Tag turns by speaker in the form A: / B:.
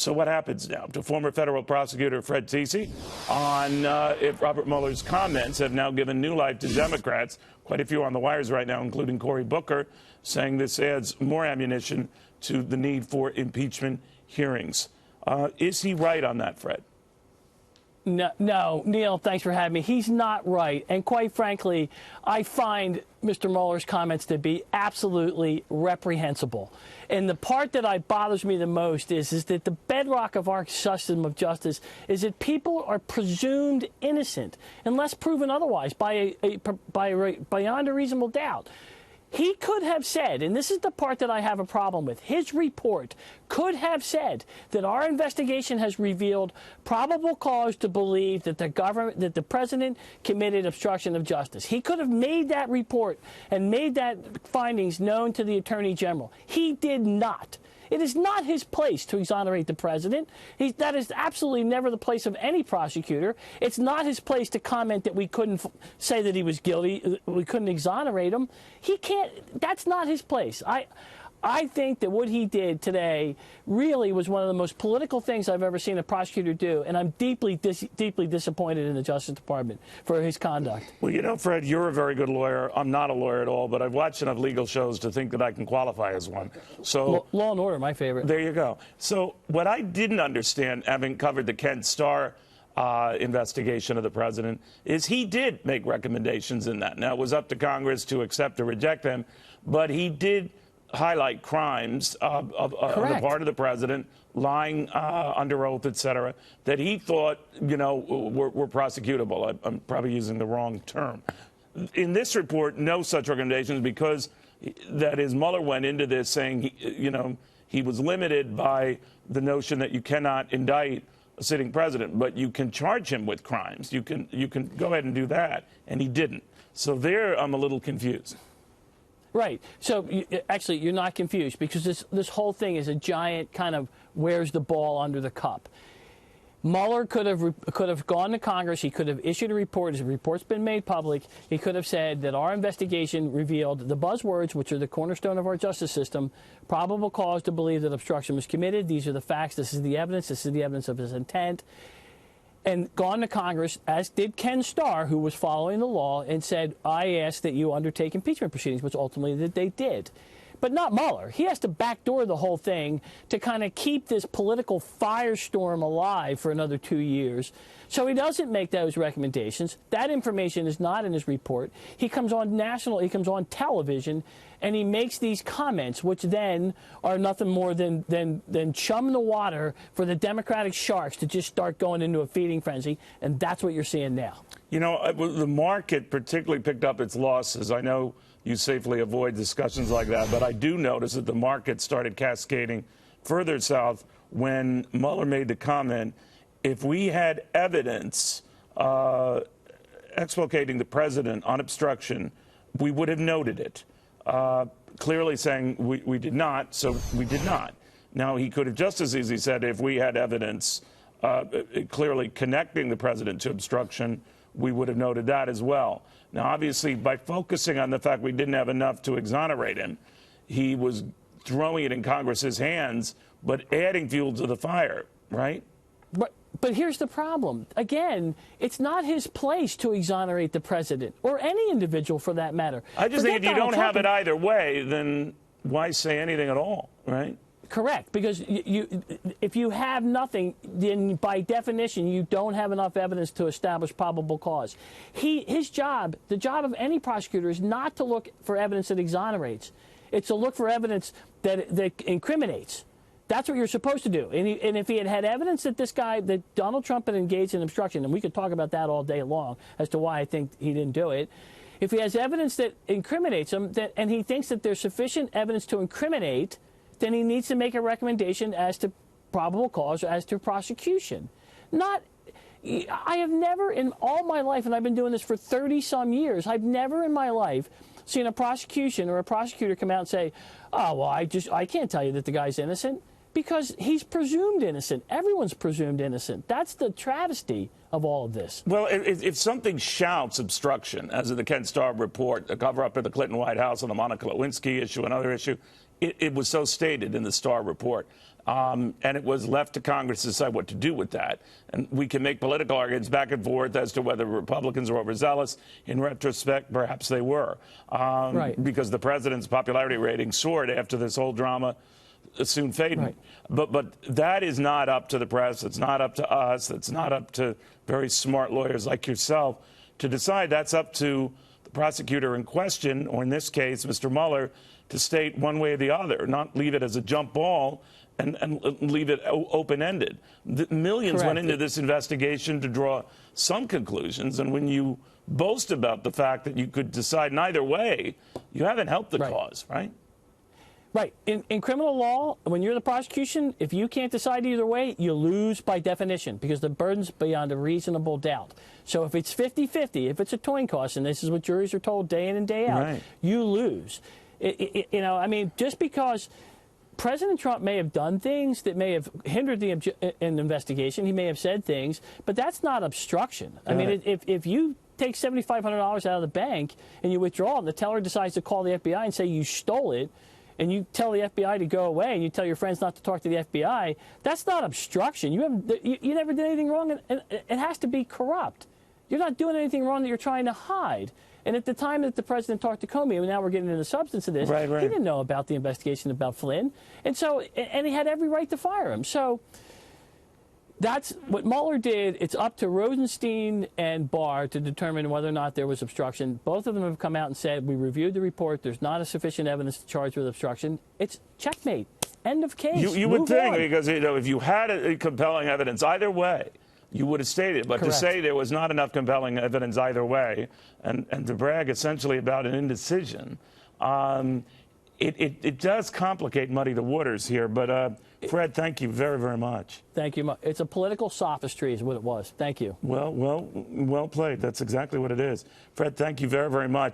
A: So what happens now to former federal prosecutor Fred Thiese on if Robert Mueller's comments have now given new life to Democrats, quite a few on the wires right now, including Cory Booker, saying this adds more ammunition to the need for impeachment hearings. Is he right on that, Fred?
B: No, Neil, thanks for having me. He's not right. And quite frankly, I find Mr. Mueller's comments to be absolutely reprehensible. And the part that bothers me the most is that the bedrock of our system of justice is that people are presumed innocent unless proven otherwise beyond a reasonable doubt. He could have said, and this is the part that I have a problem with, his report could have said that our investigation has revealed probable cause to believe that the president committed obstruction of justice. He could have made that report and made that findings known to the Attorney General. He did not. It is not his place to exonerate the president. That is absolutely never the place of any prosecutor. It's not his place to comment that we couldn't say that he was guilty, we couldn't exonerate him. He can't. That's not his place. I think that what he did today really was one of the most political things I've ever seen a prosecutor do, and I'm deeply disappointed in the Justice Department for his conduct.
A: Well, you know, Fred, you're a very good lawyer. I'm not a lawyer at all, but I've watched enough legal shows to think that I can qualify as one. So
B: Law and Order, my favorite.
A: There you go. So what I didn't understand, having covered the Ken Starr investigation of the president, is he did make recommendations in that. Now, it was up to Congress to accept or reject them, but he did highlight crimes on the part of the president, lying under oath, et cetera, that he thought, you know, were prosecutable. I'm probably using the wrong term. In this report, no such recommendations, because that is, Mueller went into this saying, he was limited by the notion that you cannot indict a sitting president, but you can charge him with crimes. You can go ahead and do that, and he didn't. So there, I'm a little confused.
B: Right. So actually, you're not confused, because this whole thing is a giant kind of where's the ball under the cup. Mueller could have gone to Congress. He could have issued a report. His report's been made public. He could have said that our investigation revealed the buzzwords, which are the cornerstone of our justice system, probable cause to believe that obstruction was committed. These are the facts. This is the evidence. This is the evidence of his intent. And gone to Congress, as did Ken Starr, who was following the law, and said, I ask that you undertake impeachment proceedings, which ultimately they did. But not Mueller. He has to backdoor the whole thing to kind of keep this political firestorm alive for another 2 years. So he doesn't make those recommendations. That information is not in his report. He comes on television, and he makes these comments, which then are nothing more than chum in the water for the Democratic sharks to just start going into a feeding frenzy, and that's what you're seeing now.
A: You know, the market particularly picked up its losses. I know you safely avoid discussions like that, but I do notice that the market started cascading further south when Mueller made the comment, if we had evidence exculpating the president on obstruction, we would have noted it. Clearly saying we did not, so we did not. Now, he could have just as easily said, if we had evidence clearly connecting the president to obstruction, we would have noted that as well. Now, obviously, by focusing on the fact we didn't have enough to exonerate him, he was throwing it in Congress's hands, but adding fuel to the fire, right?
B: But here's the problem. Again, it's not his place to exonerate the president, or any individual for that matter.
A: I just think if you don't have it either way, then why say anything at all, right?
B: Correct, because if you have nothing, then by definition you don't have enough evidence to establish probable cause. His job, the job of any prosecutor, is not to look for evidence that exonerates. It's to look for evidence that incriminates. That's what you're supposed to do. And if he had evidence that that Donald Trump had engaged in obstruction, and we could talk about that all day long as to why I think he didn't do it. If he has evidence that incriminates him, and he thinks that there's sufficient evidence to incriminate, then he needs to make a recommendation as to probable cause or as to prosecution. I have never in all my life, and I've been doing this for 30-some years, I've never in my life seen a prosecution or a prosecutor come out and say, oh, well, I can't tell you that the guy's innocent, because he's presumed innocent. Everyone's presumed innocent. That's the travesty of all of this.
A: Well, if something shouts obstruction, as in the Ken Starr report, the cover-up of the Clinton White House on the Monica Lewinsky issue, another issue, it was so stated in the Starr report. and it was left to Congress to decide what to do with that. And we can make political arguments back and forth as to whether Republicans were overzealous. In retrospect, perhaps they were,
B: Right.
A: because the president's popularity rating soared after this whole drama soon faded.
B: Right.
A: But that is not up to the press. It's not up to us. It's not up to very smart lawyers like yourself to decide. That's up to the prosecutor in question, or in this case, Mr. Mueller, to state one way or the other, not leave it as a jump ball and leave it open-ended. Millions
B: Correct.
A: went into this investigation to draw some conclusions, and when you boast about the fact that you could decide neither way, you haven't helped the
B: Right.
A: cause, right?
B: Right. In criminal law, when you're the prosecution, if you can't decide either way, you lose by definition because the burden's beyond a reasonable doubt. So if it's 50-50, if it's a coin toss, and this is what juries are told day in and day out,
A: Right.
B: you lose. I mean, just because President Trump may have done things that may have hindered an investigation, he may have said things, but that's not obstruction. I mean,
A: Right.
B: if you take $7,500 out of the bank and you withdraw it, and the teller decides to call the FBI and say you stole it, and you tell the FBI to go away, and you tell your friends not to talk to the FBI, that's not obstruction. You never did anything wrong, and it has to be corrupt. You're not doing anything wrong that you're trying to hide. And at the time that the president talked to Comey, and now we're getting into the substance of this,
A: Right.
B: he didn't know about the investigation about Flynn, and he had every right to fire him. So that's what Mueller did. It's up to Rosenstein and Barr to determine whether or not there was obstruction. Both of them have come out and said, we reviewed the report. There's not a sufficient evidence to charge with obstruction. It's checkmate. End of case.
A: You would
B: Move
A: think,
B: on.
A: because if you had a compelling evidence either way, you would have stated. But
B: Correct.
A: to say there was not enough compelling evidence either way, and to brag essentially about an indecision, it does complicate, muddy the waters here. But Fred, thank you very, very much.
B: Thank you. It's a political sophistry is what it was. Thank you.
A: Well played. That's exactly what it is. Fred, thank you very, very much.